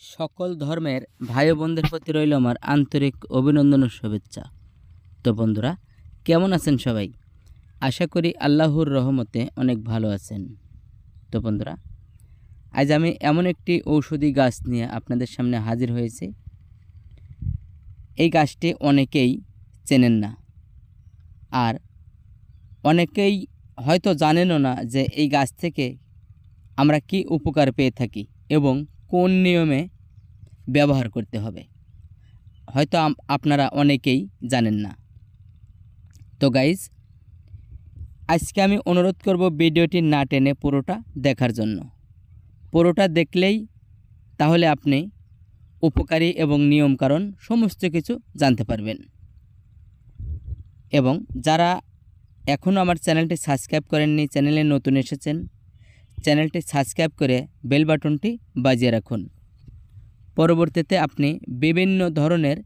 সকল ধর্মের ভাই ও বোনদের প্রতি রইল আমার আন্তরিক অভিনন্দন ও শুভেচ্ছা। তো বন্ধুরা, কেমন আছেন সবাই? আশা করি আল্লাহর রহমতে অনেক ভালো আছেন। তো বন্ধুরা, আজ আমি এমন একটি ঔষধি গাছ নিয়ে আপনাদের সামনে হাজির হয়েছি। এই গাছটি অনেকেই চেনেন না, আর অনেকেই হয়তো জানেনও না যে এই গাছ থেকে আমরা কি উপকার পেয়ে থাকি এবং কোন নিয়মে ব্যবহার করতে হবে, হয়তো আপনারা অনেকেই জানেন না। তো গাইজ, আজকে আমি অনুরোধ করব ভিডিওটি না টেনে পুরোটা দেখার জন্য। পুরোটা দেখলেই তাহলে আপনি উপকারী এবং নিয়মকানুন সমস্ত কিছু জানতে পারবেন। এবং যারা এখনও আমার চ্যানেলটি সাবস্ক্রাইব করেননি, চ্যানেলে নতুন এসেছেন, চ্যানেলটি সাবস্ক্রাইব করে বেল বাটনটি বাজিয়ে রাখুন। পরবর্তীতে আপনি বিভিন্ন ধরনের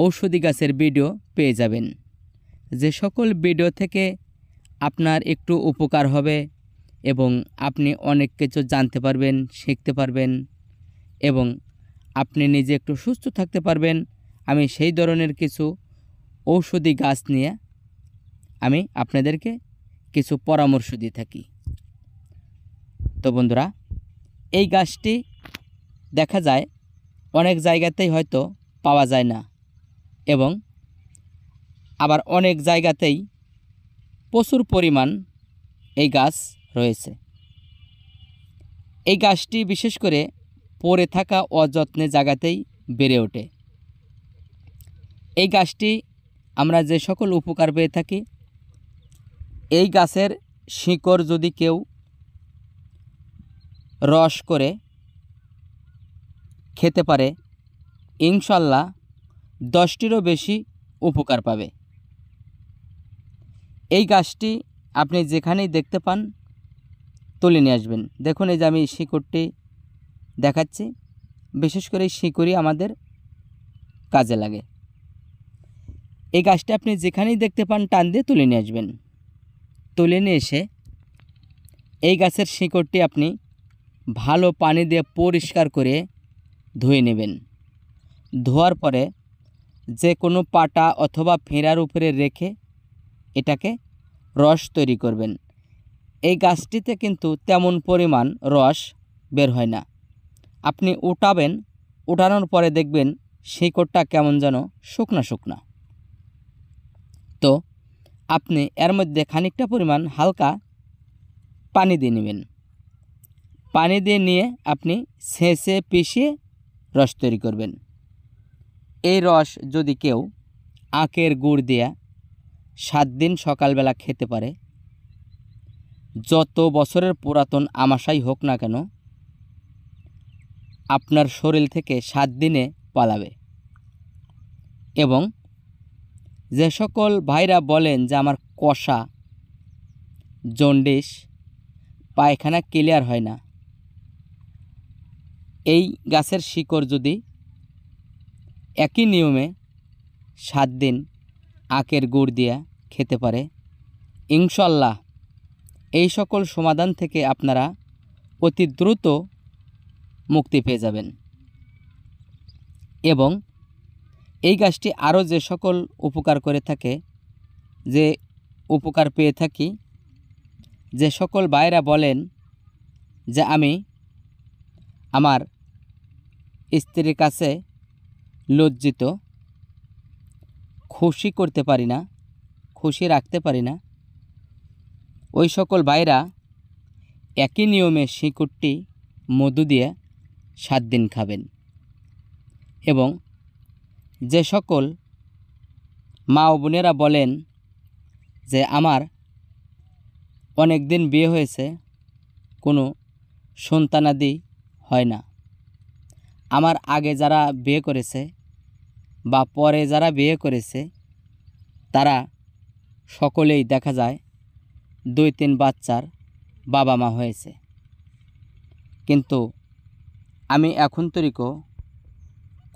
ঔষধি গাছের ভিডিও পেয়ে যাবেন, যে সকল ভিডিও থেকে আপনার একটু উপকার হবে এবং আপনি অনেক কিছু জানতে পারবেন, শিখতে পারবেন এবং আপনি নিজে একটু সুস্থ থাকতে পারবেন। আমি সেই ধরনের কিছু ঔষধি গাছ নিয়ে আমি আপনাদেরকে কিছু পরামর্শ দিয়ে থাকি। তো বন্ধুরা, এই গাছটি দেখা যায় অনেক জায়গাতেই হয়তো পাওয়া যায় না, এবং আবার অনেক জায়গাতেই প্রচুর পরিমাণ এই গাছ রয়েছে। এই গাছটি বিশেষ করে পড়ে থাকা অযত্নে জায়গাতেই বেড়ে ওঠে। এই গাছটি আমরা যে সকল উপকার পেয়ে থাকি, এই গাছের শিকড় যদি কেউ রস করে খেতে পারে, ইনশাল্লাহ 10টিরও বেশি উপকার পাবে। এই গাছটি আপনি যেখানেই দেখতে পান তুলে নিয়ে আসবেন। দেখুন, এই যে আমি শিকড়টি দেখাচ্ছি, বিশেষ করে এই শিকড়ই আমাদের কাজে লাগে। এই গাছটি আপনি যেখানেই দেখতে পান টান দিয়ে তুলে নিয়ে আসবেন। তুলে নিয়ে এসে এই গাছের শিকড়টি আপনি ভালো পানি দিয়ে পরিষ্কার করে ধুয়ে নেবেন। ধোয়ার পরে যে কোনো পাটা অথবা ফেরার উপরে রেখে এটাকে রস তৈরি করবেন। এই গাছটিতে কিন্তু তেমন পরিমাণ রস বের হয় না। আপনি উঠাবেন, উঠানোর পরে দেখবেন শিকড়টা কেমন যেন শুকনা শুকনা। তো আপনি এর মধ্যে খানিকটা পরিমাণ হালকা পানি দিয়ে নেবেন। পানি দিয়ে নিয়ে আপনি ছেঁচে পিষিয়ে রস তৈরি করবেন। এই রস যদি কেউ আখের গুড় দিয়ে 7 দিন সকালবেলা খেতে পারে, যত বছরের পুরাতন আমাশাই হোক না কেন, আপনার শরীর থেকে 7 দিনে পালাবে। এবং যে সকল ভাইরা বলেন যে আমার কষা, জন্ডিস, পায়খানা ক্লিয়ার হয় না, এই গাছের শিকড় যদি একই নিয়মে 7 দিন আখের গুড় দিয়ে খেতে পারে, ইনশাল্লাহ এই সকল সমাধান থেকে আপনারা অতি দ্রুত মুক্তি পেয়ে যাবেন। এবং এই গাছটি আরও যে সকল উপকার করে থাকে, যে উপকার পেয়ে থাকি, যে সকল ভাইরা বলেন যে আমি আমার স্ত্রীর কাছে লজ্জিত, খুশি করতে পারি না, খুশি রাখতে পারি না, ওই সকল ভাইরা একই নিয়মে শিকড়টি মধু দিয়ে 7 দিন খাবেন। এবং যে সকল মা ও বোনেরা বলেন যে আমার অনেক দিন বিয়ে হয়েছে, কোনো সন্তানাদি হয় না, আমার আগে যারা বিয়ে করেছে বা পরে যারা বিয়ে করেছে তারা সকলেই দেখা যায় 2-3 বাচ্চার বাবা মা হয়েছে, কিন্তু আমি এখন তরিকো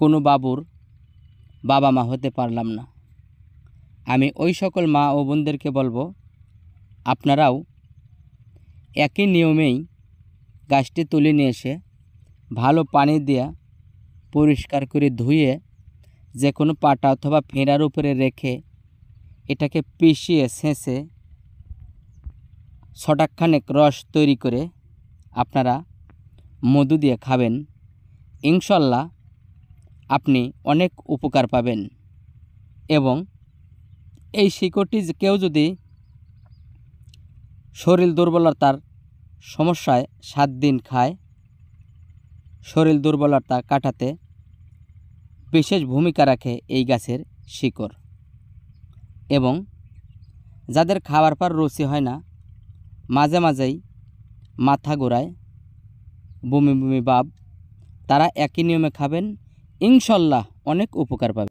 কোনো বাবুর বাবা মা হতে পারলাম না। আমি ওই সকল মা ও বোনদেরকে বলবো, আপনারাও একই নিয়মেই গাছটি তুলে নিয়ে এসে ভালো পানি দিয়ে পরিষ্কার করে ধুয়ে যে কোনো পাটা অথবা ফেঁড়ার উপরে রেখে এটাকে পিষিয়ে ছেঁচে ছটাকখানেক রস তৈরি করে আপনারা মধু দিয়ে খাবেন, ইনশাল্লাহ আপনি অনেক উপকার পাবেন। এবং এই শিকড়টি কেউ যদি শরীর দুর্বলতার সমস্যায় 7 দিন খায়, শরীর দুর্বলতা কাটাতে বিশেষ ভূমিকা রাখে এই গাছের শিকড়। এবং যাদের খাওয়ার পর রুচি হয় না, মাঝে মাঝেই মাথা ঘোরায়, বমি বমি ভাব, তারা একই নিয়মে খাবেন, ইনশাল্লাহ অনেক উপকার পাবেন।